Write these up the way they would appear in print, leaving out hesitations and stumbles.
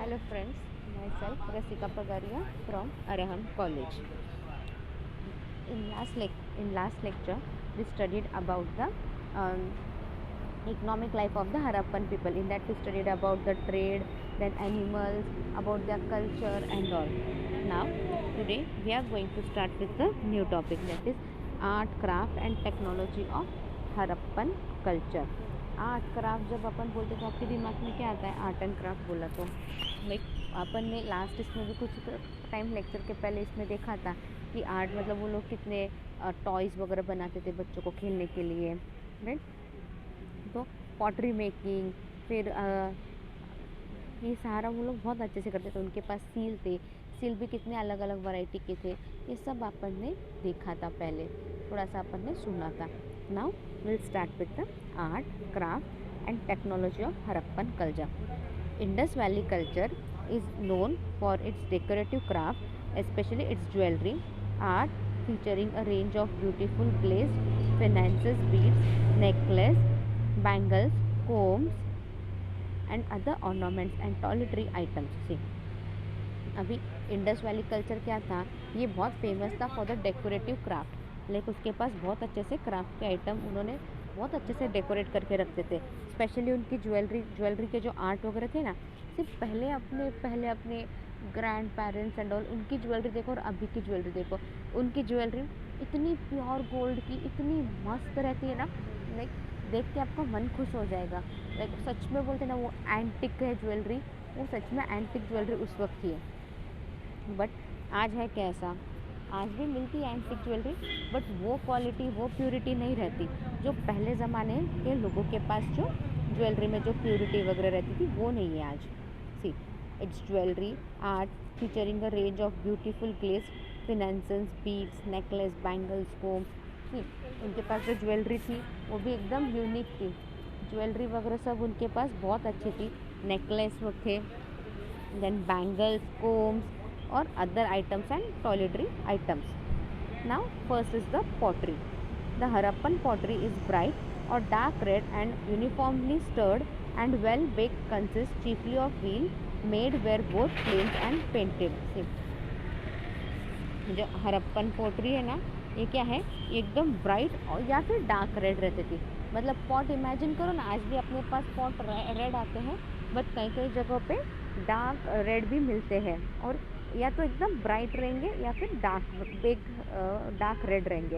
Hello friends, myself Rasika Pagaria from Araham College. In last lecture, we studied about the um, economic life of the Harappan people. In that, we studied about the trade, then animals, about their culture and all. Now, today we are going to start with the new topic, that is art, craft and technology of Harappan culture. Art craft जब अपन बोलते तो आपके दिमाग में क्या आता है? Art and craft बोला तो लाइक अपन ने लास्ट इसमें भी कुछ टाइम लेक्चर के पहले इसमें देखा था कि आर्ट मतलब वो लोग कितने टॉयज़ वगैरह बनाते थे बच्चों को खेलने के लिए, राइट। तो पॉटरी मेकिंग, फिर ये सारा वो लोग बहुत अच्छे से करते थे। उनके पास सील थे, सील भी कितने अलग अलग वैरायटी के थे। ये सब अपन ने देखा था पहले, थोड़ा सा अपन ने सुना था। Now we'll start with the art, craft and technology of Harappan culture. Indus Valley culture is known for its decorative craft, especially its jewelry. Art featuring a range of beautiful glazed finances, beads, necklace, bangles, combs and other ornaments and toiletry items. See, अभी Indus valley culture क्या था? ये बहुत famous था for the decorative craft. Like उसके पास बहुत अच्छे से क्राफ्ट के आइटम उन्होंने बहुत अच्छे से डेकोरेट करके रखते थे। स्पेशली उनकी ज्वेलरी के जो आर्ट वगैरह थे ना, सिर्फ पहले अपने ग्रैंड पेरेंट्स एंड ऑल उनकी ज्वेलरी देखो और अभी की ज्वेलरी देखो। उनकी ज्वेलरी इतनी प्योर गोल्ड की, इतनी मस्त रहती है ना, लाइक देख के आपका मन खुश हो जाएगा। लाइक सच में बोलते ना वो एंटिक है ज्वेलरी, वो सच में एंटिक ज्वेलरी उस वक्त थी। बट आज है कैसा? आज भी मिलती है एंटिक ज्वेलरी, बट वो क्वालिटी, वो प्योरिटी नहीं रहती जो पहले ज़माने के लोगों के पास जो ज्वेलरी में जो प्योरिटी वगैरह रहती थी, वो नहीं है आज। See, it's jewellery art featuring a range of beautiful glaze finishes, beads, necklace, bangles, combs. उनके पास जो ज्वेलरी थी वो भी एकदम यूनिक थी। ज्वेलरी वगैरह सब उनके पास बहुत अच्छी थी। नेकलेस वो थे, देन बैंगल्स, कोम्स और other items and toiletry items. Now first is the pottery. The Harappan pottery is bright or dark red and uniformly stirred and well baked, consists chiefly of wheel made where both plain and painted. जो हरप्पन पोटरी है ना, ये क्या है? ये एकदम bright और या फिर डार्क रेड रहती थी। मतलब पॉट इमेजिन करो ना, आज भी अपने पास पॉट रेड आते हैं, बट कई कई जगहों पे डार्क रेड भी मिलते हैं, और या तो एकदम ब्राइट रहेंगे या फिर डार्क रेड रहेंगे।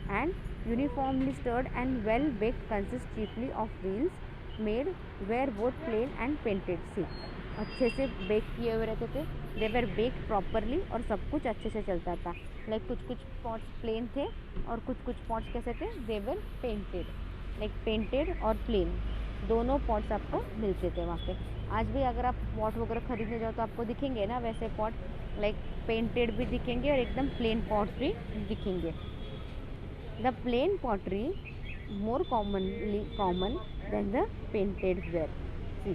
And uniformly stirred and well baked, consist chiefly of wheels made ware both plain and painted. See, अच्छे से बेक किए हुए रहते थे, दे वर बेक्ड प्रॉपरली और सब कुछ अच्छे से चलता था। लाइक कुछ पॉट्स प्लेन थे और कुछ पॉट्स कैसे थे? They were painted. Like painted और प्लेन दोनों पॉट्स आपको मिलते थे वहाँ पे। आज भी अगर आप पॉट वगैरह खरीदने जाओ तो आपको दिखेंगे ना वैसे पॉट, लाइक पेंटेड भी दिखेंगे और एकदम प्लेन पॉट्स भी दिखेंगे। The plain pottery more common than the painted ware. See,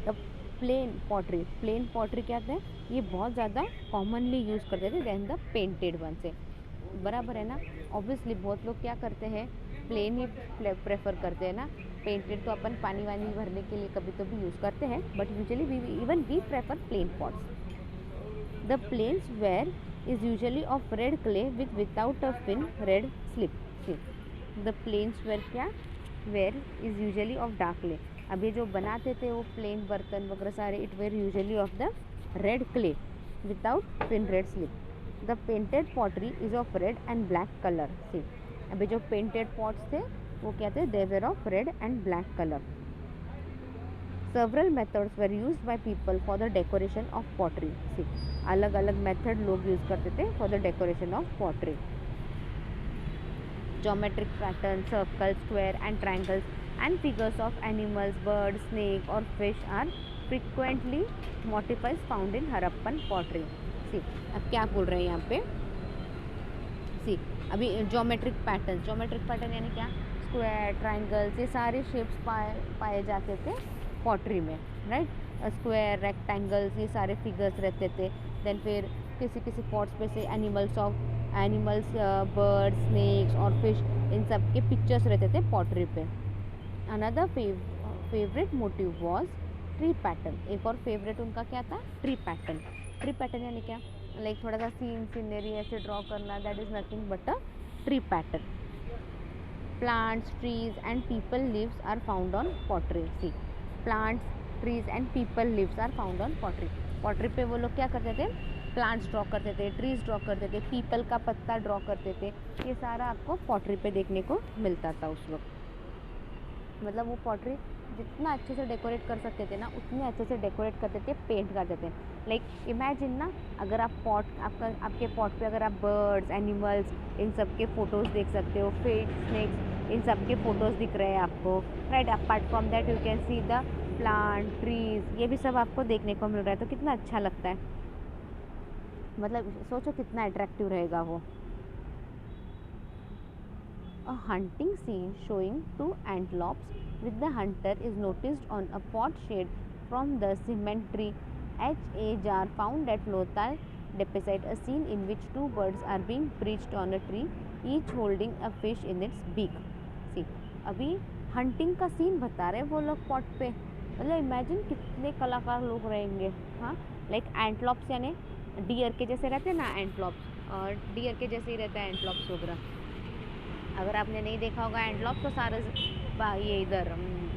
the plain pottery क्या है? ये बहुत ज़्यादा कॉमनली यूज़ करते थे देन द पेंटेड वन से। बराबर है ना? ऑब्वियसली बहुत लोग क्या करते हैं, प्लेन ही प्रेफर करते हैं ना। पेंटेड तो अपन पानी वानी भरने के लिए कभी तो भी यूज़ करते हैं, but usually we prefer plain pots. The plains ware is usually of red clay without a fine red slip. The plains ware क्या? Ware is usually of dark clay. अब ये जो बनाते थे वो प्लेन बर्तन वगैरह सारे, it were usually of the red clay without fine red slip. The painted pottery is of red and black colour. See, अभी जो पेंटेड पॉट्स थे वो क्या थे? They were of red and black colour. Several methods were used by people for the decoration of pottery. See, अलग अलग method लोग use करते थे for the decoration of pottery. Geometric patterns, circles, square and triangles and figures of animals, birds, snake और fish are frequently motifs found in Harappan pottery. See, अब क्या बोल रहे हैं यहाँ पे? See, अभी ज्योमेट्रिक पैटर्न यानी क्या? स्क्वायर, ट्राइंगल्स, ये सारे शेप्स पाए जाते थे पॉटरी में, राइट। स्क्वायर, रेक्टेंगल्स, ये सारे फिगर्स रहते थे। देन फिर किसी पॉट्स पे से एनिमल्स, बर्ड्स, स्नेक्स और फिश, इन सब के पिक्चर्स रहते थे पॉटरी पे। Another favourite motive was tree pattern. एक और फेवरेट उनका क्या था, ट्री पैटर्न। ट्री पैटर्न यानी क्या, लाइक थोड़ा सा सीनरी ऐसे ड्रॉ करना, that is nothing but a tree pattern. Plants, trees and people lives are found on pottery. See, plants, trees and people lives are found on pottery. pottery पे वो लोग क्या करते थे, प्लांट्स ड्रॉ करते थे, ट्रीज ड्रॉ करते थे, पीपल का पत्ता ड्रॉ करते थे। ये सारा आपको पॉटरी पे देखने को मिलता था उस वक्त। मतलब वो पॉटरी जितना अच्छे से डेकोरेट कर सकते थे ना, उतने अच्छे से डेकोरेट करते थे, पेंट करते थे। लाइक इमेजिन ना, अगर आप आपके पॉट पे अगर आप बर्ड्स, एनिमल्स, इन सब के फोटोज़ देख सकते हो, फिश, स्नेक्स, इन सब के फोटोज़ दिख रहे हैं आपको, right. Apart from that you can see the plant, trees, ये भी सब आपको देखने को मिल रहा है, तो कितना अच्छा लगता है। मतलब सोचो कितना अट्रैक्टिव रहेगा वो। A hunting scene showing two antelopes with the hunter is noticed on a pot shade from the cemetery. H.A. Jar found at Lothal depicts a scene in which two birds are being perched on a tree, each holding a fish in its beak. See, अभी hunting का scene बता रहे वो लोग pot पे। मतलब imagine कितने कलाकार लोग रहेंगे। हाँ, लाइक एंटलॉप्स यानी डियर के जैसे रहते हैं ना एंटलॉप्स, और डियर के जैसे ही रहता है एंटलॉप्स वगैरह। अगर आपने नहीं देखा होगा एंटलॉप्स तो सारा ये इधर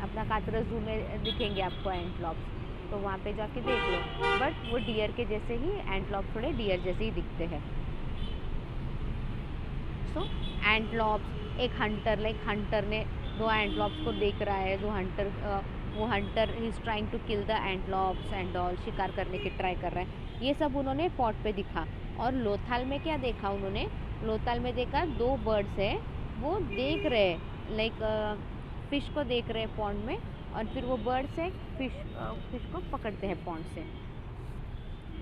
अपना कातरस जू में दिखेंगे आपको एंटलॉप्स, तो वहाँ पे जाके देख लो। बट वो डियर के जैसे ही, एंटलॉप्स थोड़े डियर जैसे ही दिखते हैं। सो एंटलॉप्स, एक हंटर, लाइक हंटर ने दो एंटलॉप्स को देख रहा है, वो hunter he is trying to kill the antelopes and all, शिकार करने की ट्राई कर रहा है। ये सब उन्होंने पॉट पे दिखा। और लोथाल में क्या देखा उन्होंने, लोथाल में देखा दो बर्ड्स है, वो देख रहे लाइक फिश को देख रहे हैं पॉन्ड में, और फिर वो बर्ड से फिश को पकड़ते हैं पॉन्ड से।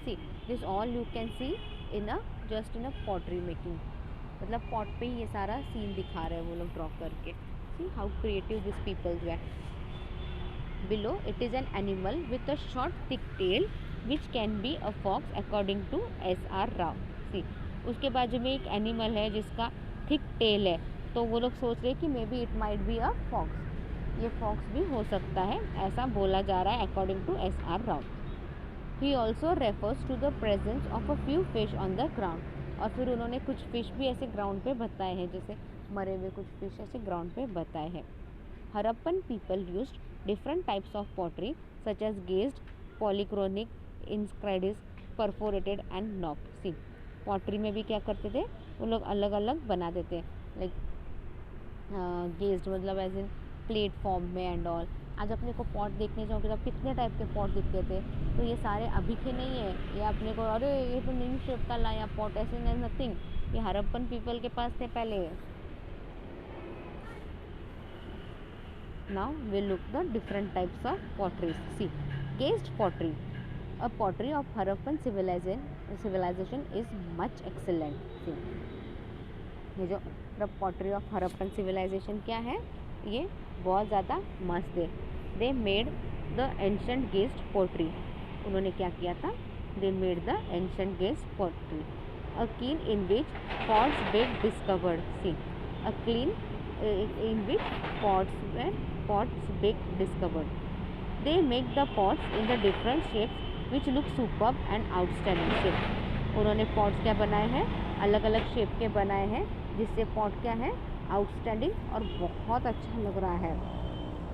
See this all you can C in a just in a pottery making. मतलब पॉट पे ही ये सारा सीन दिखा रहे हैं वो लोग ड्रॉ करके। See how creative this peoples way. Below it is an animal with a short thick tail which can be a fox according to S.R. Rao. See उसके बाजू में एक एनिमल है जिसका थिक टेल है, तो वो लोग सोच रहे कि may be it might be a fox, ये फॉक्स भी हो सकता है, ऐसा बोला जा रहा है according to S.R. Rao. He also refers to the presence of a few fish on the ground. और फिर उन्होंने कुछ फिश भी ऐसे ग्राउंड पे बताए हैं, जैसे मरे हुए कुछ फिश ऐसे ग्राउंड पे बताए हैं। Harappan people used different types of pottery such as glazed, polychronic, inscribed, perforated and knock. See pottery में भी क्या करते थे वो लोग, अलग अलग बनाते थे, लाइक गेज्ड मतलब एज इन प्लेट फॉर्म में एंड ऑल। आज अपने को पॉट देखने जाओगे तो कितने टाइप के पॉट दिखते थे, तो ये सारे अभी के नहीं है, ये अपने को अरे ये तो न्यू शेप का लाया पॉट, ऐसे नहीं नथिंग, ये हरप्पन पीपल के पास थे पहले। Now we look the different types of potteries. See glazed pottery, a pottery of Harappan civilization is much excellent। ये जो the pottery of Harappan civilization क्या है, ये बहुत ज़्यादा मस्त है। They made the ancient glazed pottery, उन्होंने क्या किया था, they made the ancient glazed pottery, a keen in which pots big discovered. See a clean in which pots big discovered. They make the pots in the different shapes which look superb and outstanding shape। उन्होंने pots क्या बनाए हैं, अलग अलग shape के बनाए हैं, जिससे pot क्या है, आउटस्टैंडिंग और बहुत अच्छा लग रहा है।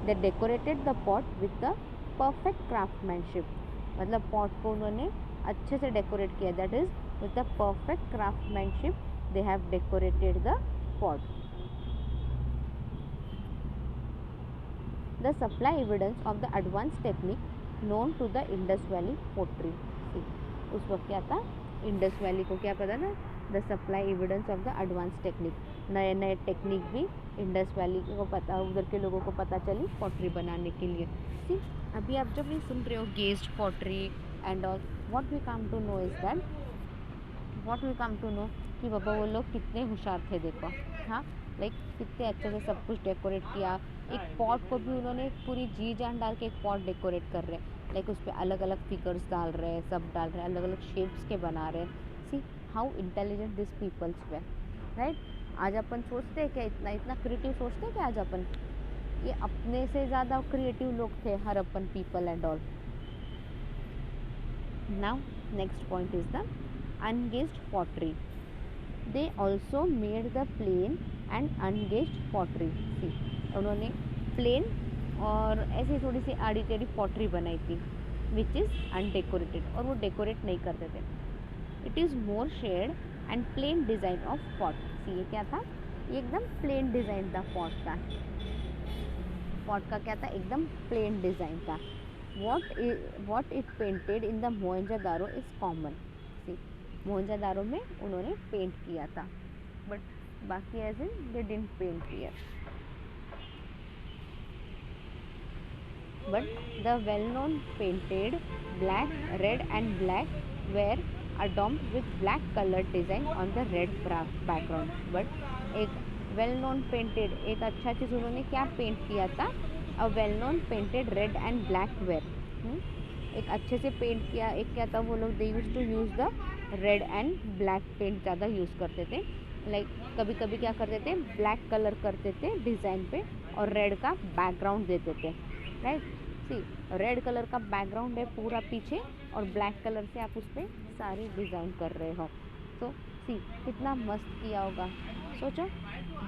They decorated the pot with the perfect craftsmanship। मतलब pot को उन्होंने अच्छे से डेकोरेट किया, that is with the perfect craftsmanship they have decorated the pot। The supply evidence of the advanced technique known to the Indus Valley pottery। उस वक्त क्या था, इंडस वैली को क्या पता ना, the supply evidence of the advance technique, नए नए टेक्निक भी इंडस वैली को पता, उधर के लोगों को पता चली पॉटरी बनाने के लिए। सी अभी आप जब ये सुन रहे हो glazed pottery and all, what we come to know is that, what we come to know कि बाबा वो लोग कितने होशियार थे। देखो हाँ, लाइक कितने अच्छे से सब कुछ डेकोरेट किया। एक पॉट को भी उन्होंने पूरी जी जान डाल के एक पॉट डेकोरेट कर रहे हैं, लाइक उस पर अलग अलग फिगर्स डाल रहे हैं, सब डाल रहे हैं, अलग अलग शेप्स के बना रहे हैं। See how intelligent this peoples were, right. आज अपन सोचते हैं क्या, इतना इतना क्रिएटिव सोचते हैं क्या आज अपन, ये अपने से ज़्यादा क्रिएटिव लोग थे Harappan people and all. Now next point is the unglazed pottery. They also made the plain and unglazed pottery. See, उन्होंने प्लेन और ऐसी थोड़ी सी आड़ी टेढ़ी पॉटरी बनाई थी विच इज़ अनडेकोरेटेड, और वो डेकोरेट नहीं करते थे. It is more shade and plain design of pot. See, ये क्या था, ये एकदम प्लेन डिज़ाइन था पॉट का. पॉट का क्या था, एकदम प्लेन डिज़ाइन था. What it painted in the Mohenjodaro is common. See, Mohenjodaro में उन्होंने पेंट किया था, बट बाकी as in they didn't paint here. But the well-known painted black, red and black were adorned with black colored design on the red background. But एक well-known painted, एक अच्छा चीज़ उन्होंने क्या पेंट किया था, a well-known painted red and black were. एक अच्छे से पेंट किया. एक क्या था, वो लोग they use to use the red and black paint ज़्यादा यूज़ करते थे. लाइक कभी कभी क्या करते थे, ब्लैक कलर करते थे डिज़ाइन पे और रेड का बैकग्राउंड देते थे. राइट. सी, रेड कलर का बैकग्राउंड है पूरा पीछे और ब्लैक कलर से आप उस पर सारी डिज़ाइन कर रहे हो. तो सी, कितना मस्त किया होगा. सोचो,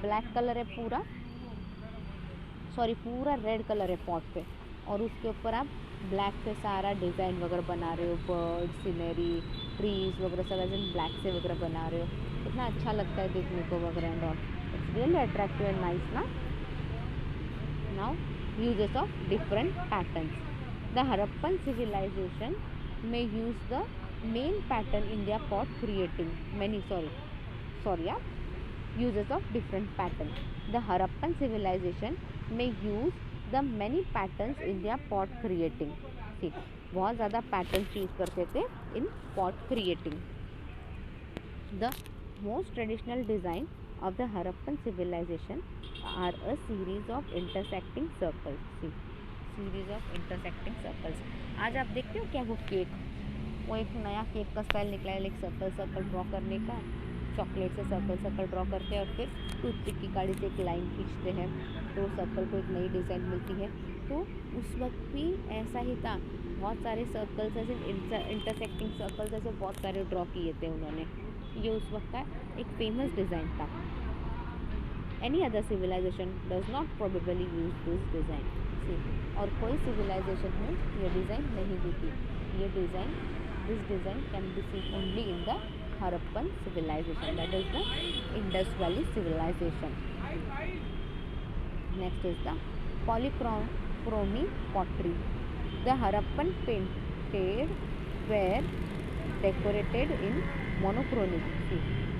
ब्लैक कलर है पूरा, सॉरी पूरा रेड कलर है पॉट पे, और उसके ऊपर आप ब्लैक से सारा डिज़ाइन वगैरह बना रहे हो, बर्ड, सीनरी, ट्रीज वगैरह सब ऐसे ब्लैक से वगैरह बना रहे हो. कितना अच्छा लगता है देखने को वगैरह and all. It's really attractive and nice ना. Now uses of different patterns. The Harappan civilization may use the main pattern in their pot creating many uses of different patterns. The Harappan civilization may use the many patterns in their pot creating. See, बहुत ज़्यादा patterns use करते थे in pot creating. The most traditional design of the Harappan civilization are a series of intersecting circles. See, series of intersecting circles. आज आप देखते हो क्या वो केक, वो एक नया केक का स्टाइल निकला है, एक सर्कल ड्रॉ करने का. चॉकलेट से सर्कल ड्रॉ करते हैं और फिर टूथपिक की काड़ी से एक लाइन खींचते हैं तो सर्कल को एक नई डिज़ाइन मिलती है. तो उस वक्त भी ऐसा ही था. बहुत सारे सर्कल्स ऐसे इंटरसेक्टिंग सर्कल्स ऐसे बहुत सारे ड्रॉ किए थे उन्होंने. ये उस वक्त का एक फेमस डिज़ाइन था. Any other civilization does not probably use this design. See, और कोई सिविलाइजेशन में ये डिज़ाइन नहीं दी थी. ये design, this design can be seen only in the Harappan civilization, that is the Indus valley civilization. Next is the polychromy pottery. The Harappan painted were decorated in monochronic.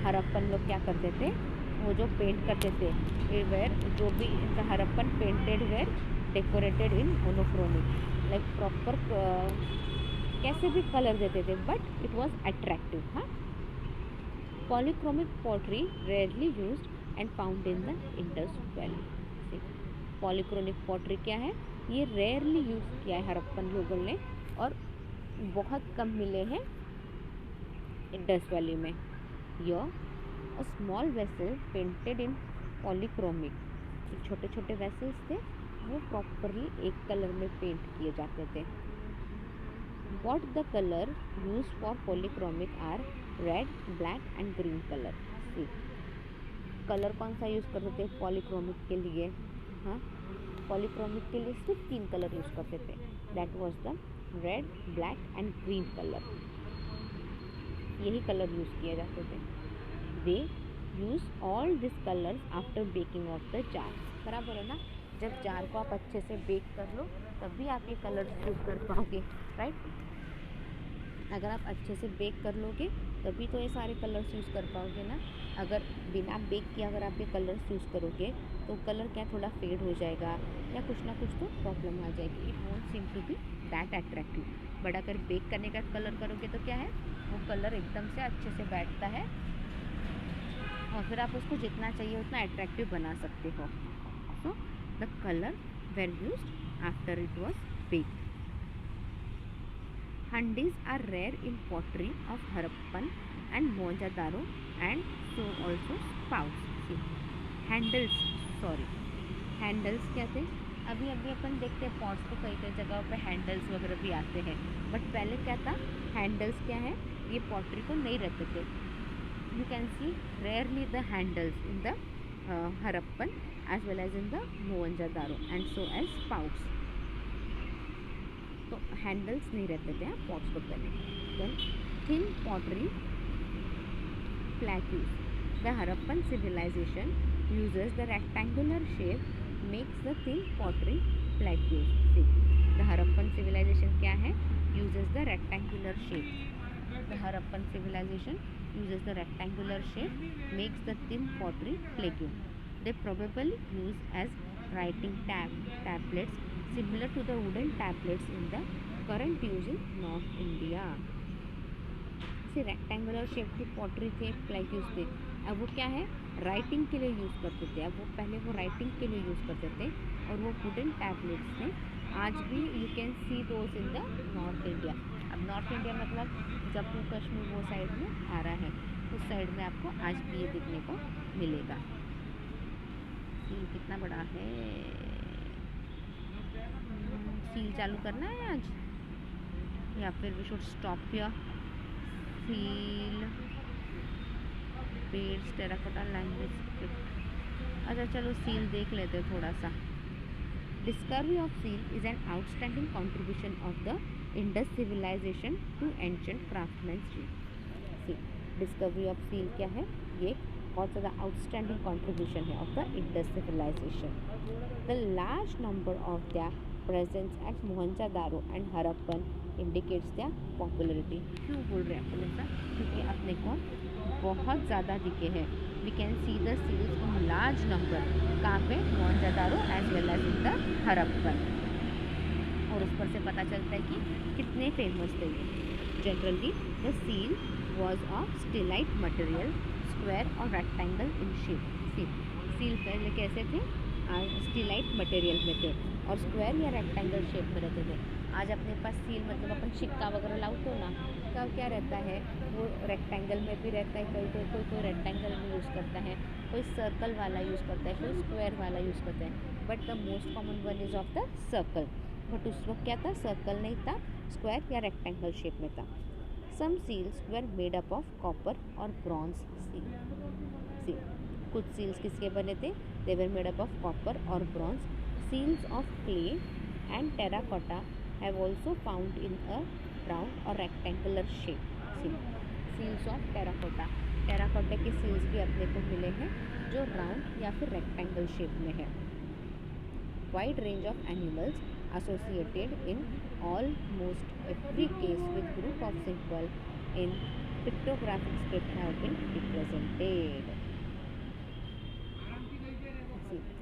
Harappan लोग क्या करते थे, वो जो पेंट करते थे, ये वेर जो भी इनका Harappan painted were decorated in monochromic. Like proper कैसे भी कलर देते थे, बट इट वॉज अट्रैक्टिव. हाँ, polychromic pottery rarely used and found in the Indus valley. Polychronic pottery क्या है, ये रेयरली यूज़ किया है हरप्पन लोगों ने और बहुत कम मिले हैं इंडस वैली में. यह a small vessel painted in polychromic. छोटे छोटे वेसल्स थे, वो प्रॉपरली एक कलर में पेंट किए जाते थे. What the colour use for polychromic are red, black and green colour. See, colour कौन सा यूज़ करते थे पॉलीक्रोमिक के लिए. हाँ, पॉलीक्रोमिक के लिए सिर्फ 3 कलर यूज़ करते थे. That was the red, black and green colour. यही कलर यूज़ किए जाते थे. They use all this colours after baking of the jar. बराबर है ना. जब जार को आप अच्छे से बेक कर लो तब भी आप ये कलर्स यूज़ कर पाओगे. राइट. अगर आप अच्छे से बेक कर लोगे तभी तो ये सारे कलर्स यूज़ कर पाओगे ना. अगर बिना बेक किए अगर आप ये कलर्स यूज़ करोगे तो कलर क्या थोड़ा फेड हो जाएगा या कुछ ना कुछ तो प्रॉब्लम आ जाएगी. It won't seem to be that attractive. But अगर बेक करने का कलर करोगे तो क्या है, वो कलर एकदम से अच्छे से बैठता है और फिर आप उसको जितना चाहिए उतना अट्रैक्टिव बना सकते हो. So the colour where used after it was baked. Handis are rare in pottery of Harappan and Mohenjo-daro and so also spouts. See, handles क्या थे, अभी अभी अपन देखते हैं पॉट्स को कई कई जगहों पे हैंडल्स वगैरह भी आते हैं, बट पहले क्या था, हैंडल्स क्या है, ये पॉटरी को नहीं रहते थे. You can see rarely the handles in the Harappan as well as in the Mohenjodaro and so as spouts. तो हैंडल्स नहीं रहते थे पॉट्स को पहले. Then thin pottery plateaus. The Harappan civilization uses the rectangular shape makes the thin pottery plateaus. See, the Harappan civilization क्या है, uses the rectangular shape. The Harappan civilization uses the rectangular shape makes the thin pottery plateau. They probably use as writing tablets similar to the wooden tablets in the current use in North India. Rectangular shape की pottery थे, plateaus थे. अब वो क्या है, writing के लिए use करते थे. अब वो पहले वो राइटिंग के लिए यूज़ करते थे और वो वुडन टैबलेट्स थे. आज भी you can C those in the north India. अब नॉर्थ इंडिया मतलब जम्मू कश्मीर वो साइड में आ रहा है, उस साइड में आपको आज भी ये दिखने को मिलेगा. सील कितना बड़ा है. सील चालू करना है आज या फिर we should stop here. Seal pads terracotta language script. अच्छा चलो सील देख लेते हैं थोड़ा सा. Discovery of seal is an outstanding contribution of the Indus civilization to ancient craftsmanship. Discovery of seal क्या है, ये बहुत ज़्यादा आउटस्टैंडिंग कॉन्ट्रीब्यूशन है of the Indus civilization. The large number of the presence at Mohenjodaro and Harappan indicates the popularity. क्यों बोल रहे हैं अपन ऐसा, क्योंकि अपने को बहुत ज़्यादा दिखे हैं. We can see the seals in large number. कहाँ पे, Mohenjodaro as well as in the Harappan. और उस पर से पता चलता है कि कितने फेमस थे ये. Generally the seal was of steatite material, square और रेक्टेंगल इन शेप. सील पहले कैसे थे, स्टिलाइट मटेरियल में थे और स्क्वायर या रेक्टेंगल शेप में रहते थे. आज अपने पास सील मतलब अपन सिक्का वगैरह लाओ तो ना, का क्या रहता है, वो रेक्टेंगल में भी रहता है. कोई रेक्टेंगल में यूज़ करता है, कोई सर्कल वाला यूज़ करता है, कोई स्क्वायर वाला यूज़ करता है. But the most common one is of the circle. But उस वक्त क्या था, सर्कल नहीं था, स्क्वायर या रेक्टेंगल शेप में था. Some seals were made up of copper और ब्रॉन्ज सील. कुछ सील्स किसके बने थे, they were made up of copper और bronze. Seals of clay and terracotta have also found in a round or rectangular shape. Seals of terracotta. Terracotta के seals भी अपने को मिले हैं जो राउंड या फिर रेक्टेंगल शेप में है. Wide range of animals associated in almost every case with group of symbol in pictographic script have been represented.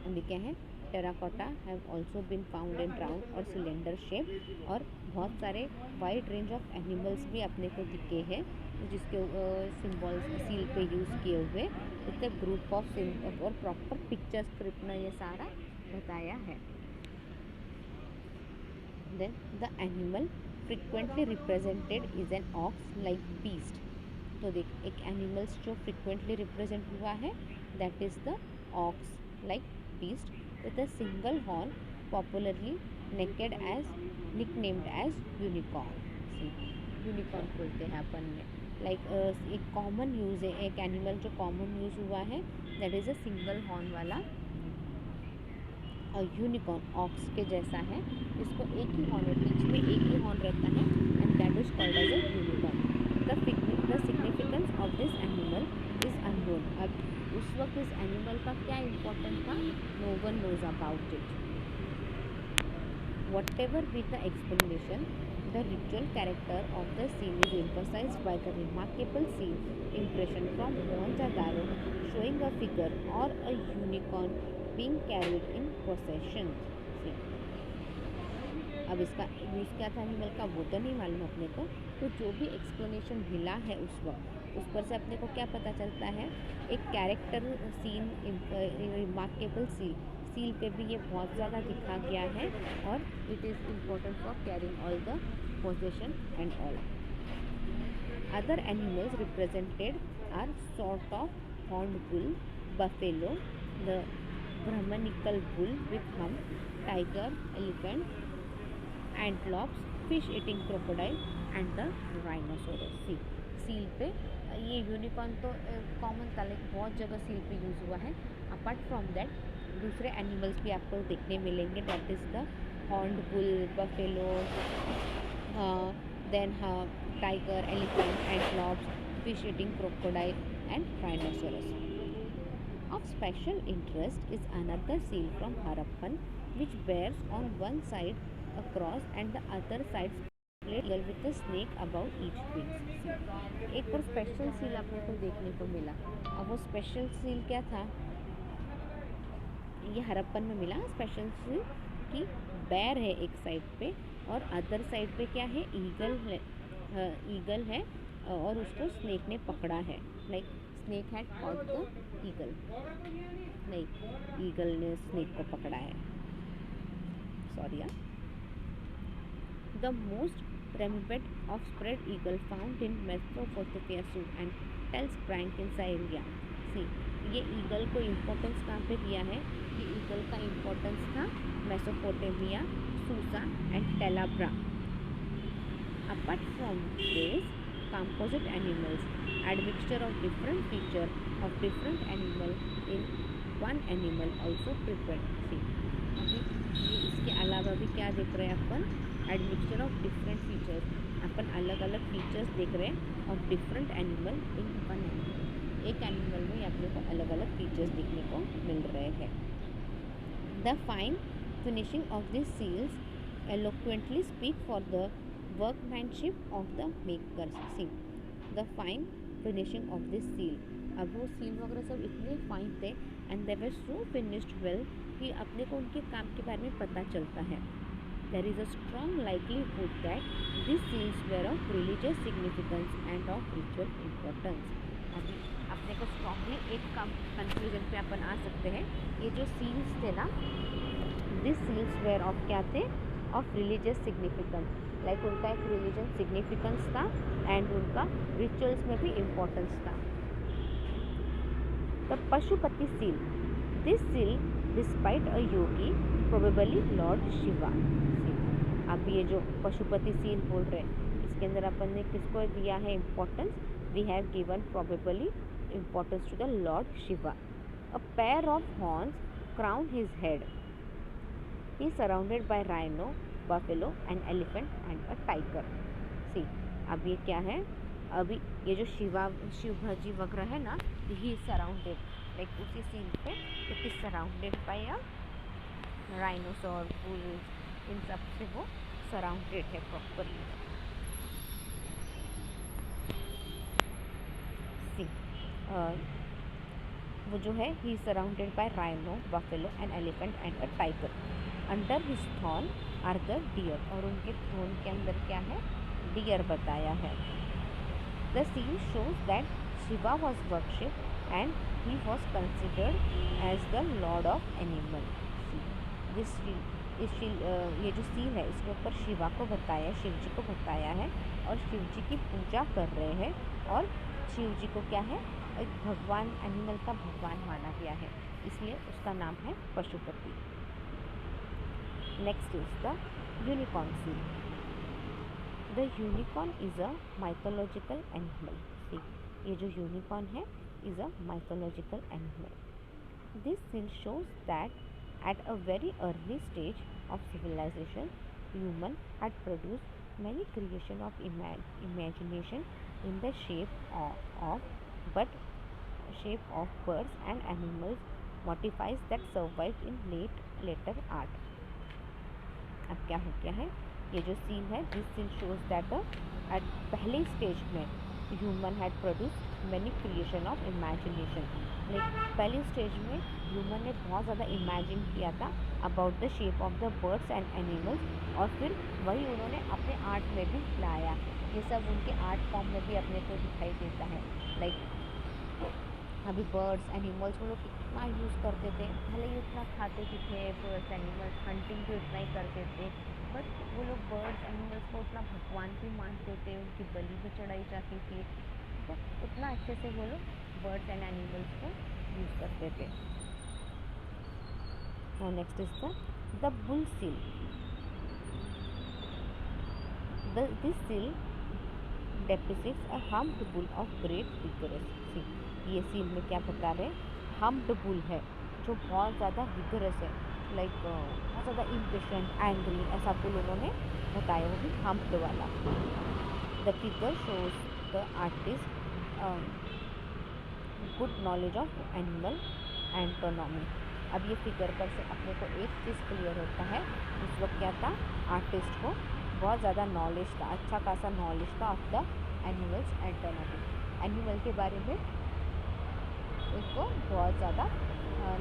अभी क्या है, terracotta have also been found in round और सिलेंडर शेप. और बहुत सारे वाइड रेंज ऑफ एनिमल्स भी अपने को दिखे हैं जिसके सिम्बॉल्स सील पे यूज़ किए हुए. उसके ग्रुप ऑफ सिम्बल और प्रॉपर पिक्चर स्क्रिप्ट में ये सारा बताया है. Then the animal frequently represented is an ox like beast. तो देख, एक एनिमल्स जो फ्रिक्वेंटली रिप्रेजेंट हुआ है that is the ox like beast with a single horn, popularly nicknamed as unicorn. Unicorn बोलते हैं अपन में. लाइक एक कॉमन यूज़ है, एक एनिमल जो कॉमन यूज़ हुआ है that is a single horn वाला. और यूनिकॉर्न ऑक्स के जैसा है, इसको एक ही हॉर्न है, बीच में एक ही हॉर्न रहता है and that is called as a unicorn. The significance of this animal is unknown. अब उस वक्त इस एनिमल का क्या इम्पोर्टेंट था, no one knows about it. Whatever be the explanation, the ritual character of the scene is emphasized by the remarkable scene impression from Mohenjo-daro showing a figure or a unicorn being carried in procession. अब इसका use क्या था animal का वो तो नहीं मालूम अपने को. तो जो भी एक्सप्लेनेशन मिला है उस वक्त, उस पर से अपने को क्या पता चलता है, एक कैरेक्टर सीन, रिमार्केबल सील पे भी ये बहुत ज़्यादा दिखा गया है और it is important for carrying all the possession and all. Other animals represented are sort of horn bull, buffalo, the Brahmanical bull with hump, tiger, elephant, antelopes, fish eating crocodile and the rhinoceros. See seal पे ये unicorn तो common था, like बहुत जगह seal पे use हुआ है. Apart from that दूसरे एनिमल्स भी आपको देखने मिलेंगे. That is the horned bull, buffalo, then tiger, elephant, antelopes, fish eating crocodile and rhinoceros. Of special interest is another seal from Harappan which bears on one side a cross and the other side split with a snake above each wings. एक और special seal आपको को देखने को मिला. अब वो special seal क्या था, ये हरप्पन में मिला. स्पेशल सील की बैर है एक साइड पे और अदर साइड पे क्या है, ईगल है और उसको स्नेक ने पकड़ा है. Like snake had caught the eagle, नहीं ईगल ने स्नेक को पकड़ा है. सॉरी. द मोस्ट रेम्बेड of spread eagle found in Mesopotamia and tells frank in Syria. See ये ईगल को इम्पोर्टेंस कहाँ पे दिया है, ये ईगल का इम्पोर्टेंस था Mesopotamia, Susa and Tell Brak. Apart from this, composite animals add mixture of different feature of different animal in one animal also prepared. See, अभी ये इसके अलावा भी क्या देख रहे हैं अपन, add mixture of different features. अपन अलग अलग फीचर्स देख रहे हैं of different animal in one animal. एक एनिमल में अपने को अलग अलग फीचर्स देखने को मिल रहे हैं. The fine finishing of these seals eloquently speak for the workmanship of the makers. See, the fine finishing of this seal. अब वो सील वगैरह सब इतने फाइन थे and they were so finished well कि अपने को उनके काम के बारे में पता चलता है. There is a strong likelihood that this seals were of religious significance and of ritual importance. अभी अपने को स्ट्रॉन्गली एक कंक्लूजन पे अपन आ सकते हैं. ये जो सील्स थे ना, दिस सील्स वेर ऑफ क्या थे, ऑफ रिलीजियस सिग्निफिकेंस. लाइक उनका एक रिलीजन सिग्निफिकेंस था एंड उनका रिचुअल्स में भी इम्पोर्टेंस था. The Pashupati seal. This seal despite a Yogi probably Lord Shiva. अब ये जो पशुपति सील बोल रहे हैं, इसके अंदर अपन ने किसको दिया है importance, we have given probably importance to the lord Shiva. A pair of horns crown his head. He surrounded by rhino, buffalo and elephant and a tiger. See अब ये क्या है, अभी ये जो शिवजी वगैरह है ना, ही इज सराउंडेड, लाइक उसी सीन पे it is surrounded by a rhinoceros, bull, इन सब से वो सराउंडेड है प्रॉपरली. सी वो जो है, he is surrounded by rhino, buffalo and elephant and a tiger. Under his thorn are the deer. और उनके थ्रोन के अंदर क्या है, डियर बताया है. The seal shows that Shiva was worship and he was considered as the lord of animal. ये जो सील है इसके ऊपर शिवा को बताया, शिव जी को बताया है और शिव जी की पूजा कर रहे हैं. और शिव जी को क्या है, एक भगवान, एनिमल का भगवान माना गया है, इसलिए उसका नाम है Pashupati. Next is the unicorn seal. The unicorn is a mythological animal. See, ये जो unicorn है is a mythological animal. This seal shows that at a very early stage of civilization, human had produced many creation of imagination in the shape of birds and animals, motifs that survived in later art. अब क्या हो गया है, ये जो scene है, this scene shows that at पहले stage में human had produce many creation of imagination. Like पहले स्टेज में ह्यूमन ने बहुत ज़्यादा इमेजिन किया था about the shape of the birds and animals, और फिर वही उन्होंने अपने आर्ट में भी लाया. ये सब उनके आर्ट फॉर्म में भी अपने को दिखाई देता है. लाइक अभी बर्ड्स एनिमल्स वो लोग कितना यूज़ करते थे, भले ही उतना खाते भी थे, बर्ड्स एनिमल्स हंटिंग भी उतना ही करते थे, बट वो लोग बर्ड्स एनिमल्स को उतना भगवान भी मानते थे, उनकी बलि भी चढ़ाई जाती थी, तो उतना अच्छे से वो लोग बर्ड्स एंड एनिमल्स को यूज़ करते थे. Next is the bull seal. This seal depicts a humped bull of great vigorous. ये सील में क्या बता रहे हैं, हम्प्ड बुल है जो बहुत ज़्यादा विगरस है, लाइक बहुत ज़्यादा इम्पेशेंट, एंग्री, ऐसा बुल उन्होंने बताया, वो भी हम्प्ड वाला. The figure shows the artist good knowledge of animal anatomy. अब ये फिगर पर से अपने को एक चीज़ क्लियर होता है, उस वक्त क्या था, आर्टिस्ट को बहुत ज़्यादा नॉलेज था, अच्छा खासा नॉलेज था ऑफ द एनिमल्स एंटोनॉमी. एनिमल के बारे में उसको बहुत ज़्यादा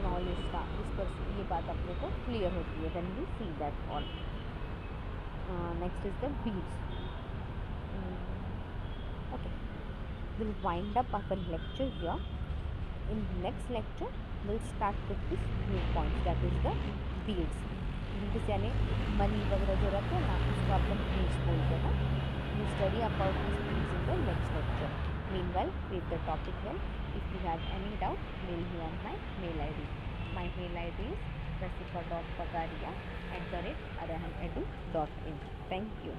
नॉलेज था, इस पर ये बात अपने को क्लियर होती है when we see that all. Next is the beads. Okay, we'll wind up our lecture here. In next lecture we'll start with this new point, that is the beads. beads यानी money वगैरह जो रहते हैं ना, उसको आप लोग beads बोलते हैं. We study about these beads in the next lecture. Meanwhile, read the topic well. If you have any doubt, mail me on my mail ID. My mail ID is rasika.pagaria@arahanedu.in. Thank you.